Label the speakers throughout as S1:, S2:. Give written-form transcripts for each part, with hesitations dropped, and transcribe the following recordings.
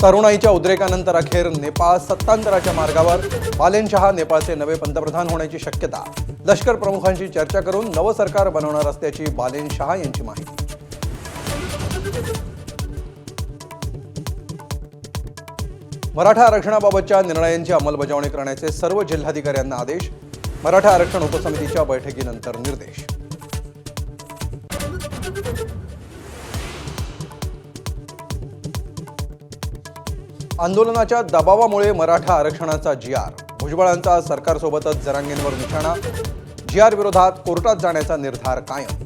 S1: तरुणाईच्या उद्रेकानंतर अखेर नेपाळ सत्तांतराच्या मार्गावर। बालेन शहा नेपाळचे नवे पंतप्रधान होण्याची शक्यता। लष्कर प्रमुखांशी चर्चा करून नवं सरकार बनवणार असल्याची बालेन शहा यांची माहिती। मराठा आरक्षणाबाबतच्या निर्णयांची अंमलबजावणी करण्याचे सर्व जिल्हाधिकाऱ्यांना आदेश। मराठा आरक्षण उपसमितीच्या बैठकीनंतर निर्देश। आंदोलनाच्या दबावामुळे मराठा आरक्षणाचा जी.आर। भुजबळांचा सरकारसोबतच जरांगेंवर निशाणा। जी.आर विरोधात कोर्टात जाण्याचा निर्धार कायम।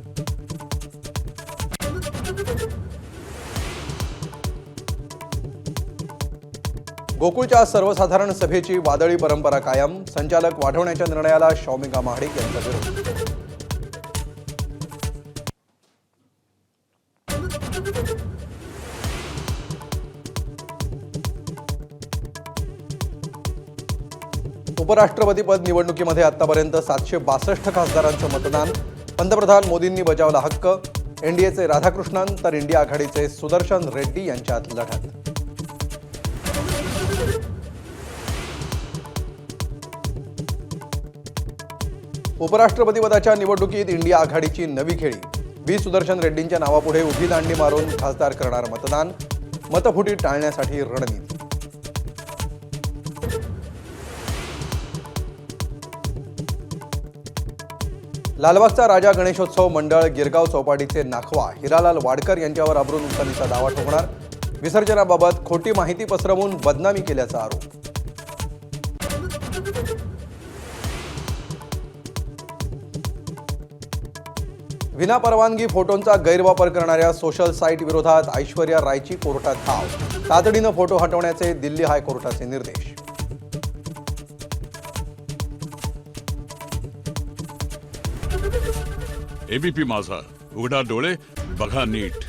S1: गोकुळच्या सर्वसाधारण सभेची वादळी परंपरा कायम। संचालक वाढवण्याच्या निर्णयाला शौमिका महाडिक यांचा विरोध। उपराष्ट्रपतीपद निवडणुकीमध्ये आतापर्यंत 762 खासदारांचं मतदान। पंतप्रधान मोदींनी बजावला हक्क। एनडीएचे राधाकृष्णन तर इंडिया आघाडीचे सुदर्शन रेड्डी यांच्यात लढत। उपराष्ट्रपतीपदाच्या निवडणुकीत इंडिया आघाडीची नवी खेळी। व्ही सुदर्शन रेड्डींच्या नावापुढे उभी दांडी मारून खासदार करणार मतदान। मतफुटी टाळण्यासाठी रणनीती। लालबागचा राजा गणेशोत्सव मंडळ गिरगाव चौपाटीचे नाखवा हिरालाल वाडकर यांच्यावर अब्रू नुकसानीचा दावा ठोकणार। विसर्जनाबाबत खोटी माहिती पसरवून बदनामी केल्याचा आरोप। विनापरवानगी फोटोंचा गैरवापर करणाऱ्या सोशल साईट विरोधात ऐश्वर्या रायची कोर्टात धाव। तातडीनं फोटो हटवण्याचे दिल्ली हायकोर्टाचे निर्देश।
S2: एबीपी माझा, उघडा डोळे बघा नीट।